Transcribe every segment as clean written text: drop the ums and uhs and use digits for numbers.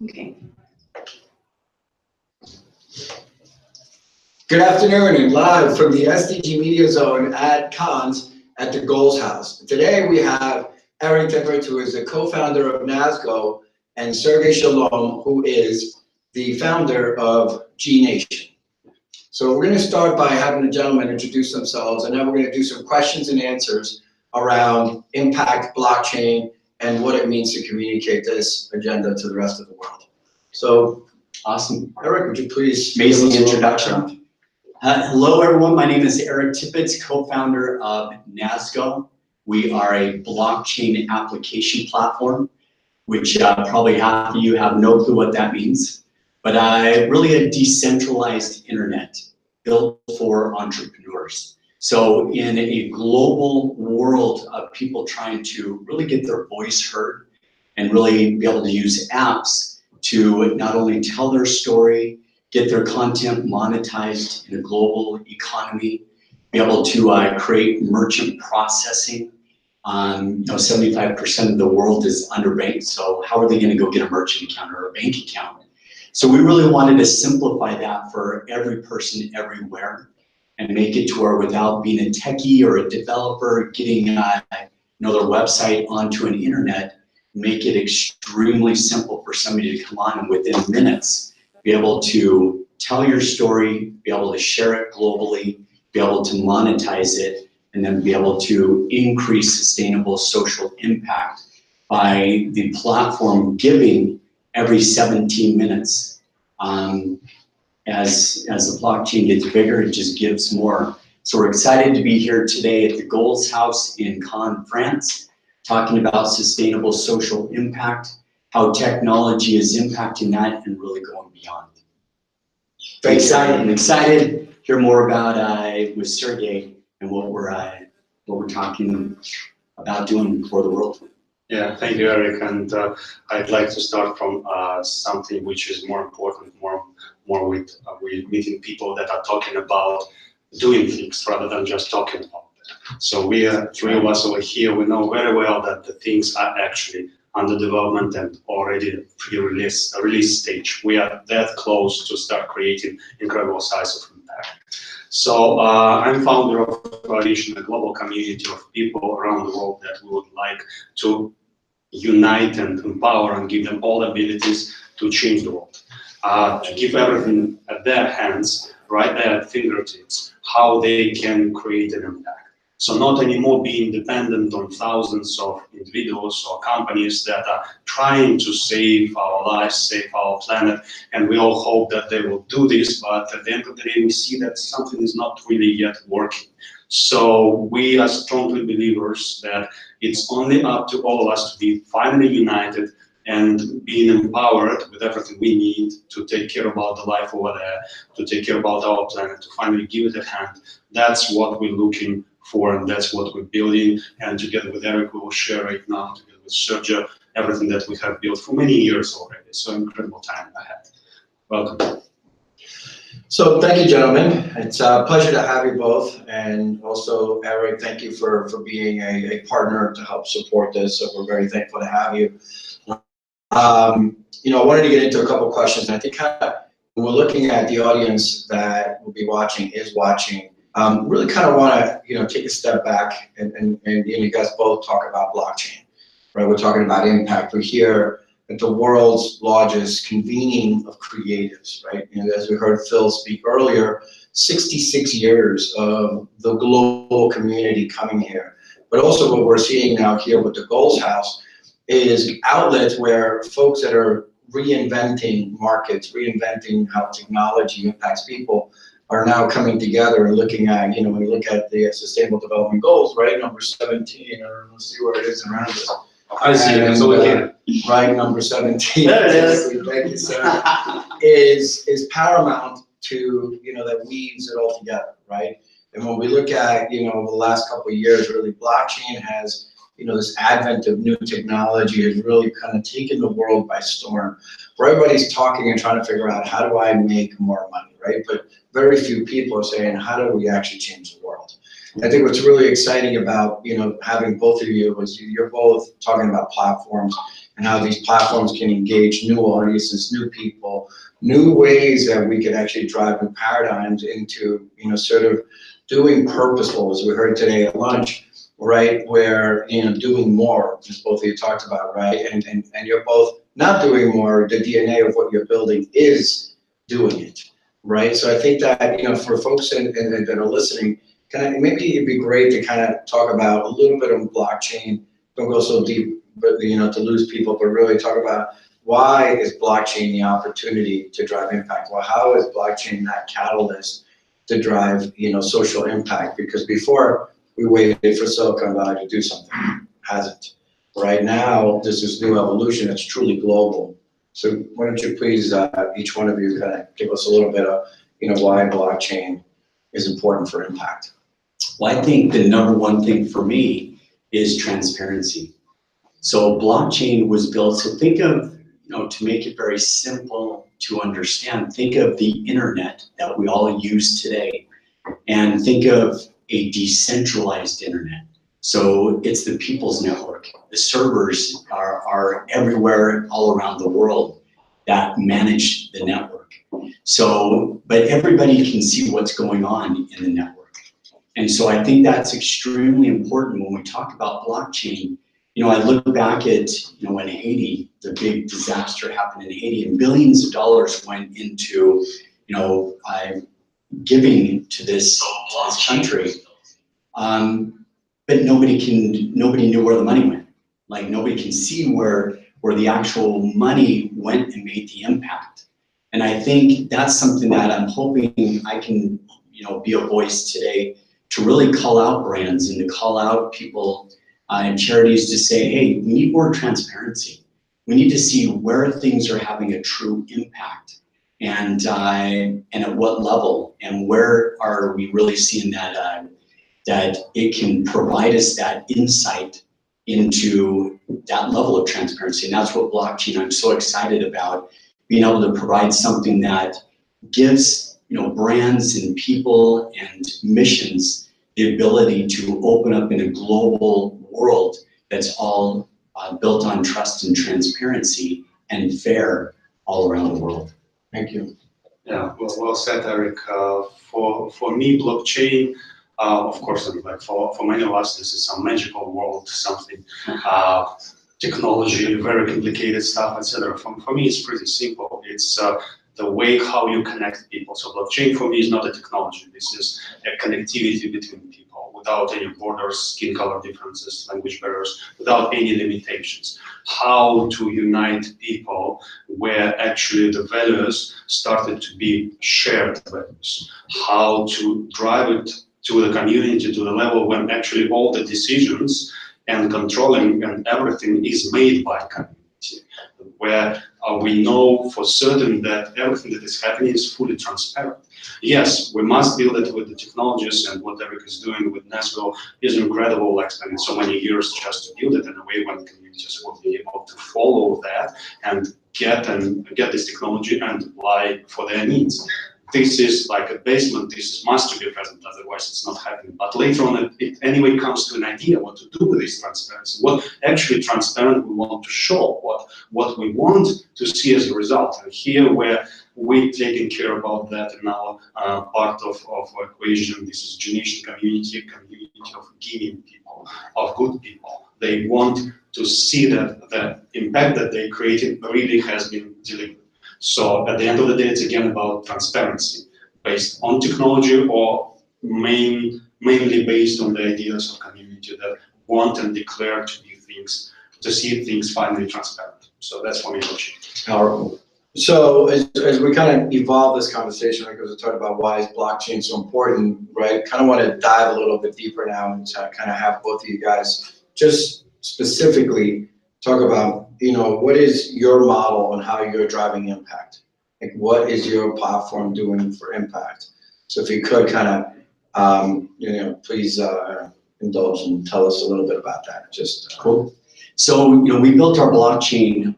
Okay. Good afternoon, and live from the SDG Media Zone at Cons at the Goals House. Today we have Eric Tippetts, who is the co-founder of NASGO, and Sergey Sholom, who is the founder of GNation. So we're going to start by having the gentlemen introduce themselves, and then we're going to do some questions and answers around impact, blockchain, and what it means to communicate this agenda to the rest of the world. So, Awesome. Eric, would you please Amazing give us a little introduction. background? Hello, everyone. My name is Eric Tippetts, co-founder of NASGO. We are a blockchain application platform, which probably half of you have no clue what that means. But really a decentralized internet built for entrepreneurs. So in a global world of people trying to really get their voice heard and really be able to use apps to not only tell their story, get their content monetized in a global economy, be able to create merchant processing. 75% of the world is underbanked, so how are they going to go get a merchant account or a bank account? So we really wanted to simplify that for every person everywhere and make it to where without being a techie or a developer getting another website onto an internet, make it extremely simple for somebody to come on and within minutes be able to tell your story, be able to share it globally, be able to monetize it, and then be able to increase sustainable social impact by the platform giving every 17 minutes. As the blockchain gets bigger, it just gives more. So we're excited to be here today at the Goals House in Cannes, France, talking about sustainable social impact, how technology is impacting that and really going beyond. Very excited. I'm excited to hear more about with Sergey and what we're talking about doing for the world. Yeah, thank you, Eric. And I'd like to start from something which is more important, more with meeting people that are talking about doing things rather than just talking about them. So we are three of us over here. We know very well that the things are actually under development and already pre-release stage. We are that close to start creating incredible size of impact. So I'm founder of GNation, a global community of people around the world that we would like to unite and empower and give them all the abilities to change the world, to give everything at their hands, right there at fingertips, how they can create an impact. So not anymore being dependent on thousands of individuals or companies that are trying to save our lives, save our planet, and we all hope that they will do this, but at the end of the day, we see that something is not really yet working. So we are strongly believers that it's only up to all of us to be finally united and being empowered with everything we need to take care about the life over there, to take care about our planet, to finally give it a hand. That's what we're looking for, and that's what we're building. And together with Eric, we will share right now, together with Sergio, everything that we have built for many years already. So incredible time ahead. Welcome. So thank you, gentlemen. It's a pleasure to have you both. And also, Eric, thank you for being a partner to help support this. So we're very thankful to have you. I wanted to get into a couple of questions. And I think when we're looking at the audience that will be watching, really kind of want to, take a step back and you guys both talk about blockchain, right? We're talking about impact. We're here at the world's largest convening of creatives, right? And as we heard Phil speak earlier, 66 years of the global community coming here. But also what we're seeing now here with the Goals House is outlets where folks that are reinventing markets, reinventing how technology impacts people are now coming together and looking at, when you look at the Sustainable Development Goals, right, number 17, or let's see where it is around this. I see it, so we can. Right, number 17. There it is. Thank you, sir. is paramount to, that weaves it all together, right? And when we look at, over the last couple of years, really blockchain has, this advent of new technology has really kind of taken the world by storm, where everybody's talking and trying to figure out, how do I make more money, right? But very few people are saying, how do we actually change the world? I think what's really exciting about, having both of you is you're both talking about platforms and how these platforms can engage new audiences, new people, new ways that we can actually drive new paradigms into, sort of doing purposeful, as we heard today at lunch, right? Where, doing more, as both of you talked about, right? And you're both not doing more. The DNA of what you're building is doing it, right? So I think that, for folks that are listening, maybe it'd be great to kind of talk about a little bit of blockchain. Don't go so deep, but to lose people, but really talk about why is blockchain the opportunity to drive impact? Well, how is blockchain that catalyst to drive, social impact? Because before we waited for Silicon Valley to do something, hasn't. Right now, there's this new evolution that's truly global. So why don't you please, each one of you, kind of give us a little bit of, why blockchain is important for impact. Well, I think the number one thing for me is transparency. So blockchain was built, so think of, to make it very simple to understand, think of the internet that we all use today, and think of a decentralized internet. So it's the people's network. The servers are everywhere, all around the world, that manage the network. So, but everybody can see what's going on in the network. And so I think that's extremely important when we talk about blockchain. I look back at, when Haiti, the big disaster happened in Haiti, and billions of dollars went into, giving to this country. But nobody knew where the money went. Like, nobody can see where the actual money went and made the impact. And I think that's something that I'm hoping I can, be a voice today to really call out brands and to call out people and charities to say, hey, we need more transparency. We need to see where things are having a true impact, and at what level, and where are we really seeing that it can provide us that insight into that level of transparency. And that's what blockchain, I'm so excited about, being able to provide something that gives brands and people and missions the ability to open up in a global world that's all built on trust and transparency and fair all around the world. Thank you. Yeah, well said, Eric. For me, blockchain, of course, like for many of us, this is some magical world, something technology, very complicated stuff, etc. For me, it's pretty simple. It's the way how you connect people. So blockchain for me is not a technology. This is a connectivity between people without any borders, skin color differences, language barriers, without any limitations. How to unite people where actually the values started to be shared values. How to drive it to the community, to the level when actually all the decisions and controlling and everything is made by community, where we know for certain that everything that is happening is fully transparent. Yes, we must build it with the technologies, and what Eric is doing with NASGO is incredible, like spending so many years just to build it in a way when communities will be able to follow that and get this technology and apply for their needs. This is like a basement, this must to be present, otherwise it's not happening. But later on, it anyway comes to an idea what to do with this transparency, what actually transparent we want to show, what we want to see as a result. And here where we're taking care about that in our part of equation, this is GNation community of giving people, of good people. They want to see that the impact that they created really has been delivered. So at the end of the day, it's again about transparency based on technology or mainly based on the ideas of community that want and declare to do things, to see things finally transparent. So that's for me, Powerful. So as we kind of evolve this conversation, because we talked about why is blockchain so important, right? Kind of want to dive a little bit deeper now and kind of have both of you guys just specifically talk about, what is your model on how you're driving impact? Like, what is your platform doing for impact? So if you could kind of, please indulge and tell us a little bit about that. Just cool. So, we built our blockchain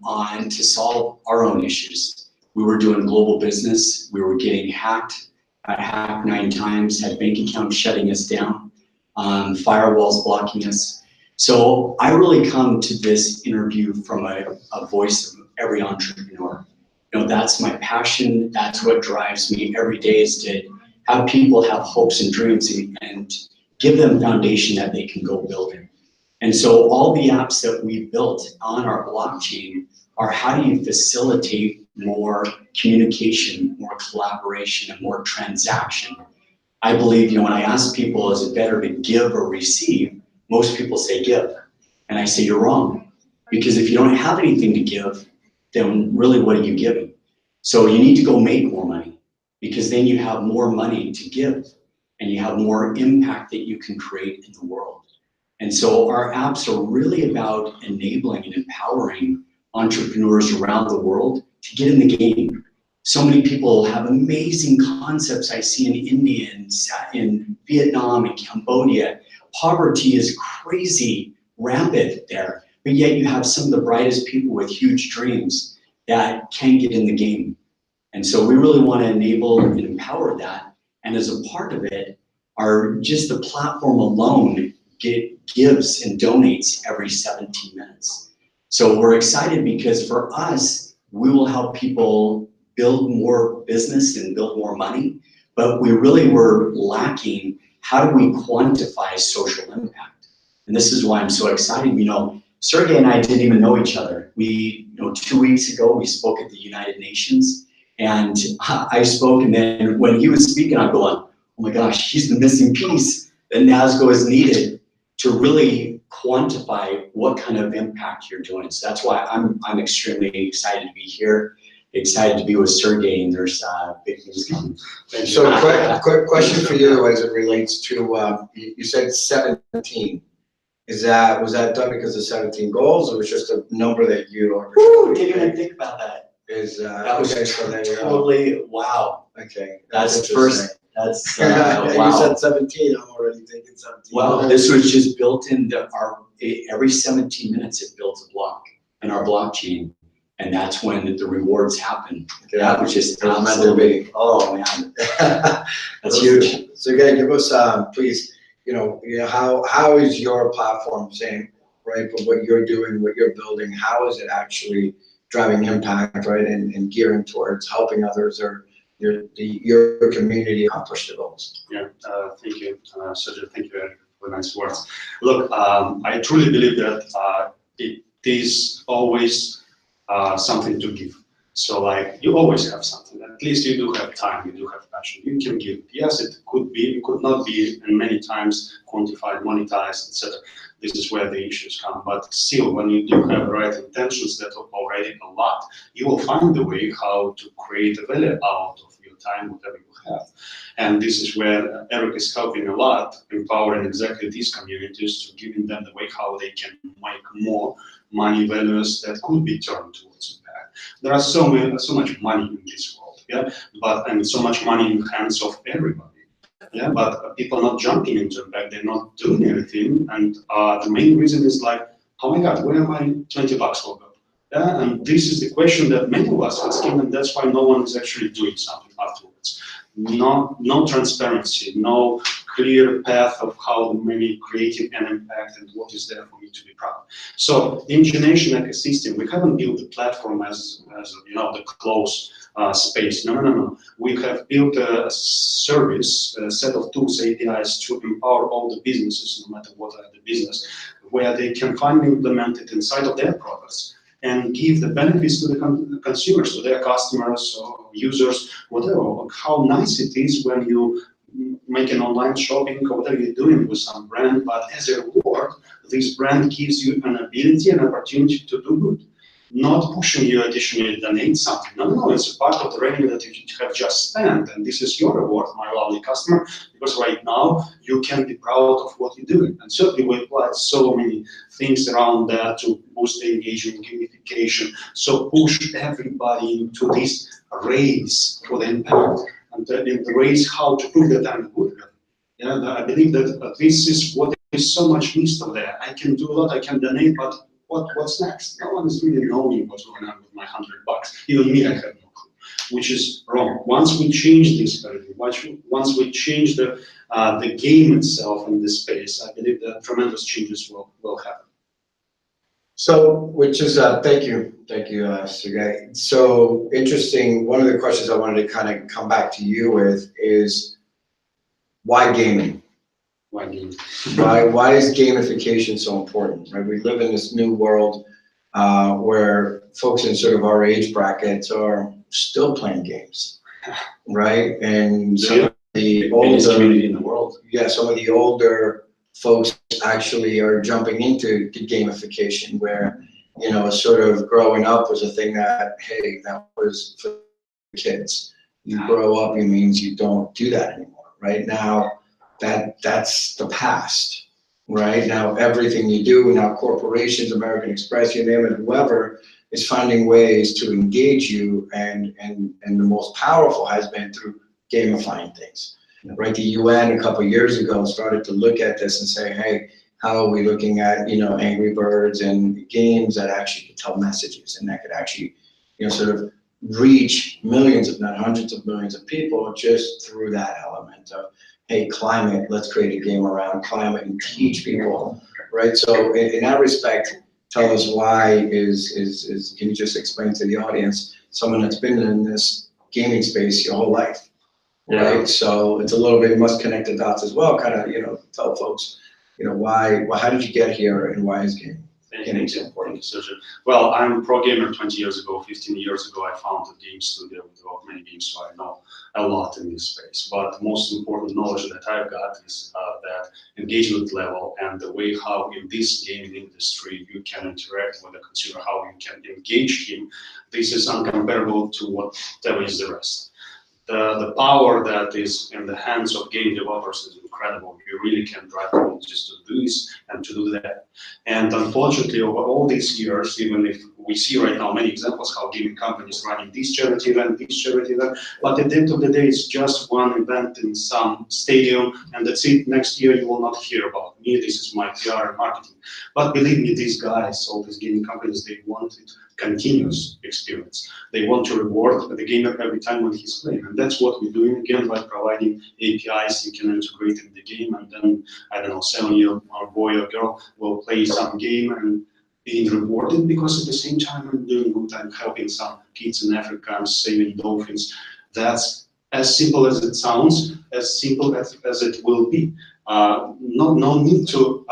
to solve our own issues. We were doing global business. We were getting hacked. Got hacked 9 times, had bank accounts shutting us down. firewalls blocking us. So I really come to this interview from a voice of every entrepreneur. You know, that's my passion. That's what drives me every day, is to have people have hopes and dreams and give them a foundation that they can go build in. And so all the apps that we've built on our blockchain are how do you facilitate more communication, more collaboration, and more transaction. I believe, you know, when I ask people, is it better to give or receive? Most people say give. And I say, you're wrong. Because if you don't have anything to give, then really what are you giving? So you need to go make more money, because then you have more money to give and you have more impact that you can create in the world. And so our apps are really about enabling and empowering entrepreneurs around the world to get in the game. So many people have amazing concepts I see in India and in Vietnam and Cambodia. Poverty is crazy rampant there, but yet you have some of the brightest people with huge dreams that can get in the game. And so we really want to enable and empower that. And as a part of it, just the platform alone gives and donates every 17 minutes. So we're excited because for us, we will help people build more business and build more money, but we really were lacking, how do we quantify social impact? And this is why I'm so excited. You know, Sergey and I didn't even know each other. We, you know, 2 weeks ago, we spoke at the United Nations, and I spoke, and then when he was speaking, I'm going, oh my gosh, he's the missing piece that NASGO is needed to really quantify what kind of impact you're doing. So that's why I'm extremely excited to be here, excited to be with Sergey, and there's big things coming. So quick question for you as it relates to, you said 17. Was that done because of 17 goals, or was just a number that you or? Ooh, didn't even think about that. That was Okay, so there you go. totally, wow. Okay. That's first, that's, You wow. said 17, I'm already thinking 17. Well, this was just built into every 17 minutes it builds a block in our blockchain. And that's when the rewards happen. That was just absolutely, oh man, that's huge. So again, give us, please, how is your platform saying, right, but what you're doing, what you're building, how is it actually driving impact, right, and gearing towards helping others or your community accomplish the goals? Yeah, thank you, Sergio. Thank you for nice words. Look, I truly believe that it is always something to give. So like you always have something. At least you do have time, you do have passion. You can give. Yes, it could be, it could not be, and many times quantified, monetized, etc. This is where the issues come. But still, when you do have right intentions that are already a lot, you will find the way how to create a value out of your time, whatever you have. And this is where Eric is helping a lot, empowering exactly these communities to giving them the way how they can make more money values that could be turned towards impact. There are so much money in this world, yeah, and so much money in the hands of everybody. Yeah, but people are not jumping into impact, they're not doing anything, and the main reason is like, oh my God, where are my 20 bucks will go? Yeah, and this is the question that many of us are asking, and that's why no one is actually doing something afterwards. No transparency, no clear path of how the money creating an impact and what is there for me to be proud. So in GNation ecosystem, we haven't built the platform as the closed space. No. We have built a service, a set of tools, APIs to empower all the businesses, no matter what are the business, where they can finally implement it inside of their products and give the benefits to the consumers, to their customers or users, whatever. How nice it is when you make an online shopping or whatever you're doing with some brand, but as a reward, this brand gives you an ability and opportunity to do good. Not pushing you additionally to donate something. No, it's a part of the revenue that you have just spent, and this is your reward, my lovely customer, because right now you can be proud of what you're doing. And certainly we applied so many things around that to boost the engagement, gamification, so push everybody into this race for the impact, and in the race how to prove that I'm good. Yeah, I believe that this is what is so much missed over there. I can do a lot, I can donate, but what's next? No one is really knowing what's going on with my $100. Even me, I have no clue. which is wrong. Once we change this paradigm, once we change the game itself in this space, I believe that tremendous changes will happen. So, which is, thank you, Sergey. So interesting, one of the questions I wanted to kind of come back to you with is, why gaming? Why gaming? Why is gamification so important, right? We live in this new world where folks in sort of our age brackets are still playing games, right? And some of the biggest community older, in the world. yeah, some of the older folks actually are jumping into the gamification where, you know, sort of growing up was a thing that, hey, that was for kids. You grow up, it means you don't do that anymore. Right now, that's the past. Right now, everything you do now, corporations, American Express, you name it, whoever is finding ways to engage you, and the most powerful has been through gamifying things. Right, the UN a couple of years ago started to look at this and say, hey, how are we looking at, you know, Angry Birds and games that actually could tell messages and that could actually, you know, sort of reach millions, if not hundreds of millions of people just through that element of, hey, climate, let's create a game around climate and teach people, right? So in that respect, tell us why is can you just explain to the audience, someone that's been in this gaming space your whole life? Right, Yeah. so it's a little bit, you must connect the dots as well, kind of, you know, tell folks, you know, how did you get here and why is gaming so important? Sergio. Well, I'm a pro gamer 20 years ago, 15 years ago, I founded a game studio, we developed many games, so I know a lot in this space. But the most important knowledge that I've got is that engagement level and the way how in this gaming industry you can interact with the consumer, how you can engage him. This is uncomparable to whatever is the rest. The power that is in the hands of game developers is incredible. You really can drive communities to do this and to do that. And unfortunately, over all these years, even if we see right now many examples how gaming companies running this charity event, but at the end of the day, it's just one event in some stadium, and that's it. Next year, you will not hear about me. This is my PR and marketing. But believe me, these guys, all these gaming companies, they want it continuous experience. They want to reward the gamer every time when he's playing. And that's what we're doing again by providing APIs you can integrate in the game. And then, I don't know, 7-year-old boy or girl will play some game and being rewarded because at the same time I'm doing good. I'm helping some kids in Africa, I'm saving dolphins. That's as simple as it sounds, as simple as it will be. No need to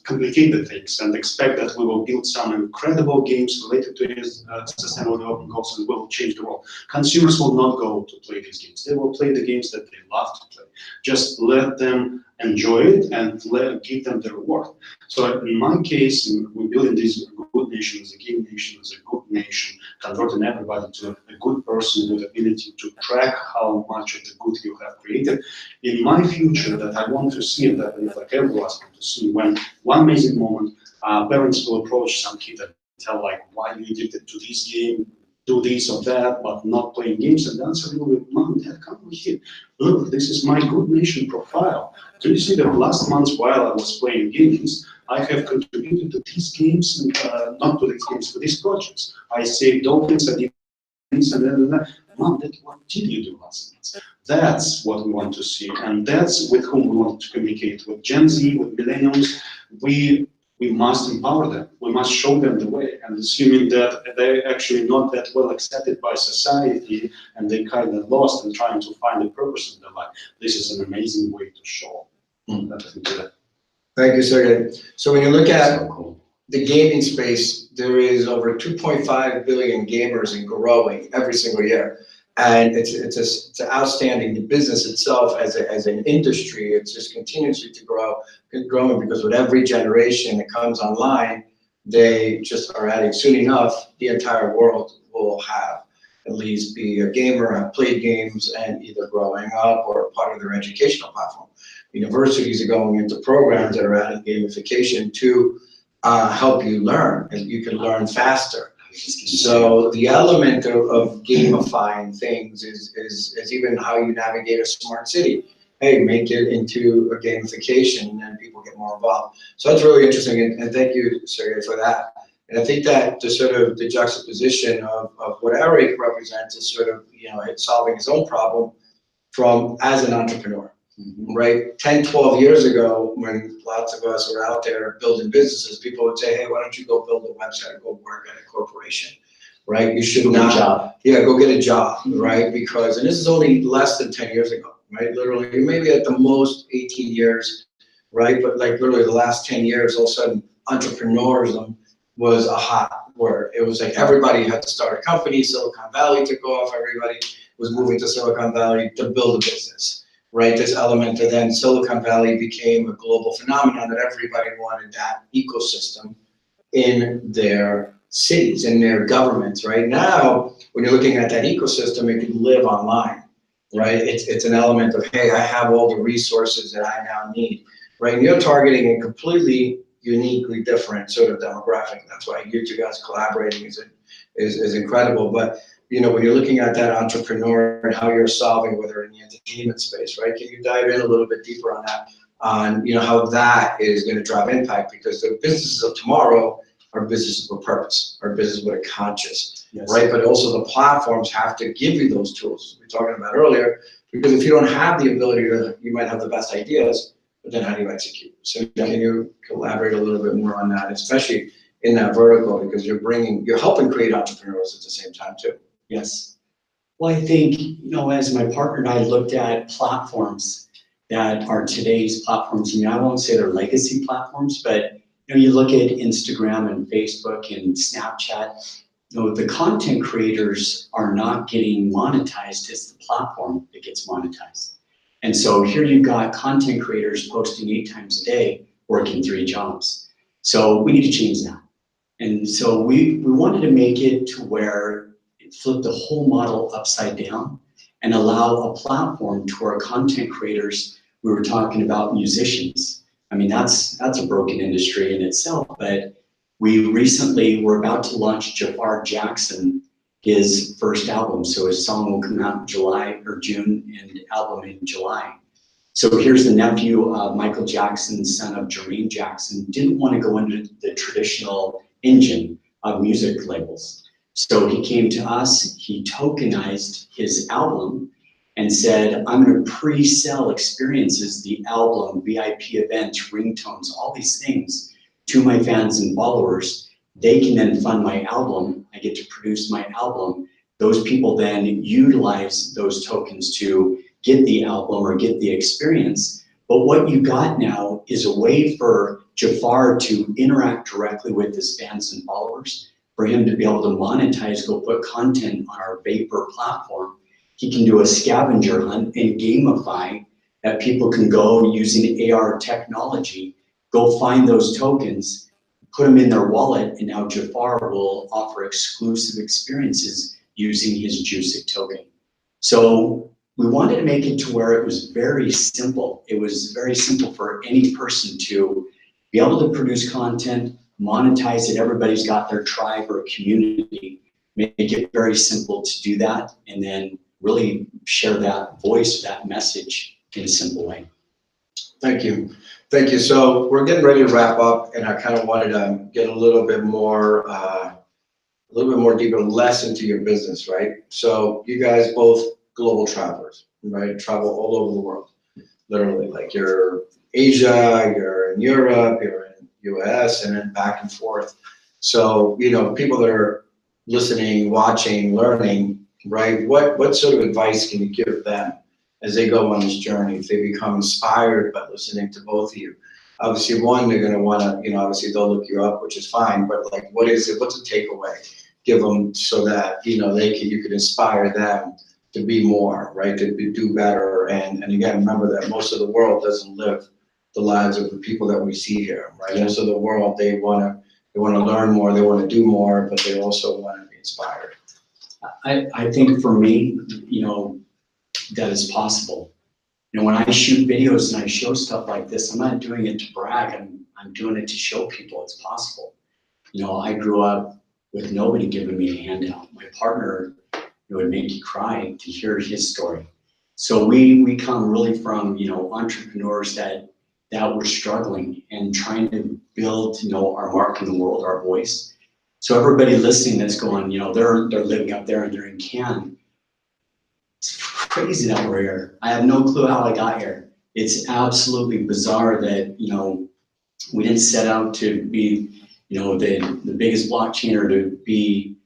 complicate the things and expect that we will build some incredible games related to his sustainable development goals and will change the world. Consumers will not go to play these games. They will play the games that they love to play. Just let them enjoy it and give them the reward. So in my case, we're building this good nation as a game nation, as a good nation, converting everybody to a good person with ability to track how much of the good you have created. In my future, that I want to see, and that like everyone wants to see, when one amazing moment, parents will approach some kid and tell like, why are you addicted to this game? Do this or that, but not playing games. And the answer will be, Mom, Dad, come over here. Look, this is my good nation profile. Do you see that last month while I was playing games, I have contributed to these games, and not to these games, to these projects. I saved dolphins, I did things, and then, Mom, Dad, what did you do last month? That's what we want to see, and that's with whom we want to communicate. With Gen Z, with millennials, we must empower them. We must show them the way. And assuming that they're actually not that well accepted by society and they kind of lost and trying to find a purpose in their life, this is an amazing way to show. Thank you, Sergey. So when you look at the gaming space, there is over 2.5 billion gamers and growing every single year. And it's outstanding. The business itself as an industry, it's just continuously to growing because with every generation that comes online, they just are adding. Soon enough, the entire world will have at least be a gamer, have played games, and either growing up or part of their educational platform. Universities are going into programs that are adding gamification to help you learn, and you can learn faster. So the element of gamifying things is even how you navigate a smart city. Hey, make it into a gamification and people get more involved. So that's really interesting, and thank you, Sergey, for that. And I think that the sort of the juxtaposition of what Eric represents is sort of, solving his own problem from as an entrepreneur, right? 10, 12 years ago, when lots of us were out there building businesses, people would say, hey, why don't you go build a website or go work at a corporation, right? You should not, go get a job, right? Because, and this is only less than 10 years ago, right? Literally, maybe at the most 18 years, right? But like literally the last 10 years, all of a sudden, entrepreneurism was a hot word. It was like everybody had to start a company. Silicon Valley took off. Everybody was moving to Silicon Valley to build a business, right? This element, and then Silicon Valley became a global phenomenon that everybody wanted that ecosystem in their cities, in their governments. Right now, when you're looking at that ecosystem, it can live online, right? It's an element of, hey, I have all the resources that I now need, right? And you're targeting a completely uniquely different sort of demographic. That's why you two guys collaborating is incredible. But when you're looking at that entrepreneur and how you're solving, whether in the entertainment space, right? Can you dive in a little bit deeper on that, on how that is going to drive impact? Because the businesses of tomorrow are businesses with purpose, are businesses with a conscious, right? But also the platforms have to give you those tools we were talking about earlier, because if you don't have the ability to, you might have the best ideas, but then how do you execute? So can you elaborate a little bit more on that, especially in that vertical, because you're helping create entrepreneurs at the same time too. Yes. Well, I think, as my partner and I looked at platforms that are today's platforms, I won't say they're legacy platforms, but you look at Instagram and Facebook and Snapchat, the content creators are not getting monetized. It's the platform that gets monetized. And so here you've got content creators posting 8 times a day, working 3 jobs. So we need to change that. And so we wanted to make it to where it flipped the whole model upside down and allow a platform to our content creators. We were talking about musicians. I mean, that's a broken industry in itself, but we recently were about to launch Jafar Jackson, his first album. So his song will come out in July or June and album in July. So here's the nephew of Michael Jackson, son of Jermaine Jackson, didn't want to go into the traditional engine of music labels. So he came to us, he tokenized his album and said, I'm going to pre-sell experiences, the album, VIP events, ringtones, all these things to my fans and followers. They can then fund my album. I get to produce my album. Those people then utilize those tokens to get the album or get the experience. But what you got now is a way for Jafar to interact directly with his fans and followers, for him to be able to monetize, go put content on our Vapor platform. He can do a scavenger hunt and gamify that people can go using AR technology, go find those tokens, put them in their wallet, and now Jafar will offer exclusive experiences using his Juicic token. So we wanted to make it to where it was very simple. It was very simple for any person to be able to produce content, monetize it. Everybody's got their tribe or community. Make it very simple to do that, and then really share that voice, that message in a simple way. Thank you. Thank you. So we're getting ready to wrap up, and I kind of wanted to get a little bit more deeper, less into your business, right? So you guys both global travelers, right? Travel all over the world, literally. Like you're Asia, you're in Europe, you're in US, and then back and forth. So people that are listening, watching, learning, right? What sort of advice can you give them as they go on this journey, if they become inspired by listening to both of you? Obviously, one, they're going to want to, obviously they'll look you up, which is fine, but like, what is it? What's a takeaway? Give them so that, you could inspire them to be more, right? To do better. And again, remember that most of the world doesn't live the lives of the people that we see here, right? Most of the world, they want to learn more, they want to do more, but they also want to be inspired. I think for me, that is possible. When I shoot videos and I show stuff like this, I'm not doing it to brag. I'm doing it to show people it's possible. I grew up with nobody giving me a handout. My partner, it would make you cry to hear his story. So we come really from, entrepreneurs that were struggling and trying to build, our mark in the world, our voice. So everybody listening that's going, you know, they're living up there and they're in Cannes. It's crazy that we're here. I have no clue how I got here. It's absolutely bizarre that, you know, we didn't set out to be, you know, the biggest blockchain or to be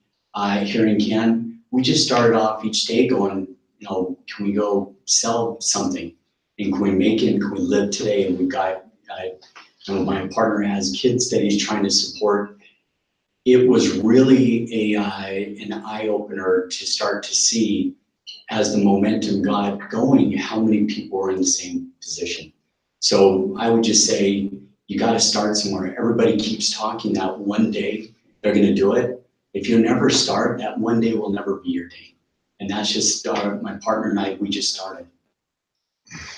here in Cannes. We just started off each day going, you know, can we go sell something? And can we make it? And can we live today? And we've got, you know, my partner has kids that he's trying to support. It was really an eye-opener to start to see, as the momentum got going, how many people were in the same position. So I would just say, you got to start somewhere. Everybody keeps talking that one day they're going to do it. If you never start, that one day will never be your day. And that's just my partner and I, we just started.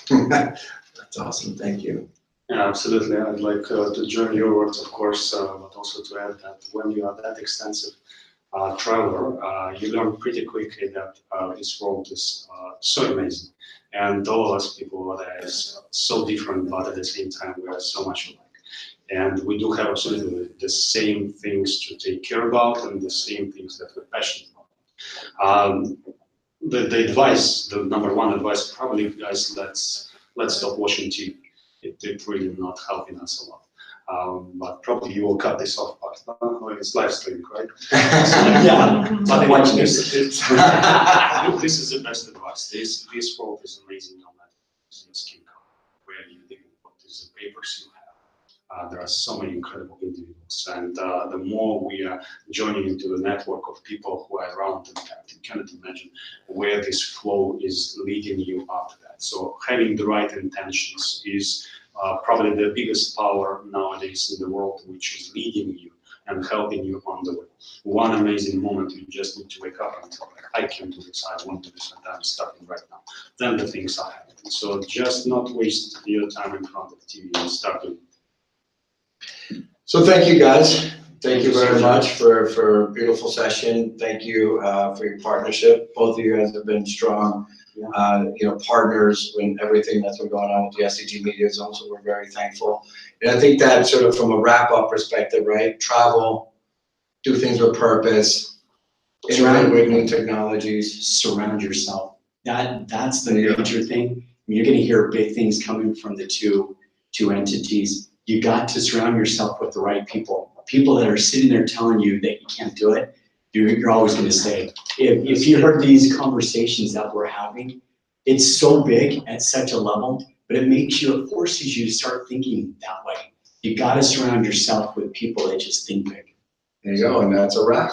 That's awesome. Thank you. Yeah, absolutely. I'd like to join your words, of course, but also to add that when you are that extensive traveler, you learn pretty quickly that this world is so amazing. And all of us people are there is so different, but at the same time, we are so much alike. And we do have absolutely the same things to take care about and the same things that we're passionate about. The advice, the number one advice, probably, guys, let's stop watching TV. It really not helping us a lot. But probably you will cut this off part. It's live streaming, right? Yeah, but watch this. This is the best advice. This world is amazing, no matter your skin color, where you live, what is the papers you have. There are so many incredible individuals, and the more we are joining into the network of people who are around, in fact, you cannot imagine where this flow is leading you after that. So having the right intentions is probably the biggest power nowadays in the world, which is leading you and helping you on the way. One amazing moment, you just need to wake up and tell, I can do this, I want to do this, and I'm starting right now. Then the things are happening. So just not waste your time in front of TV and start doing. So thank you, guys. Thank you very much for a beautiful session. Thank you for your partnership. Both of you guys have been strong, you know, partners in everything that's been going on with the SDG Media Zone, so we're very thankful. And I think that sort of from a wrap-up perspective, right? Travel, do things with purpose, interact with new technologies. Surround yourself. That's the major thing. You're going to hear big things coming from the two entities. You got to surround yourself with the right people. People that are sitting there telling you that you can't do it, you're always going to say. If you heard these conversations that we're having, it's so big at such a level, but it forces you to start thinking that way. You got to surround yourself with people that just think big. There you go, and that's a wrap.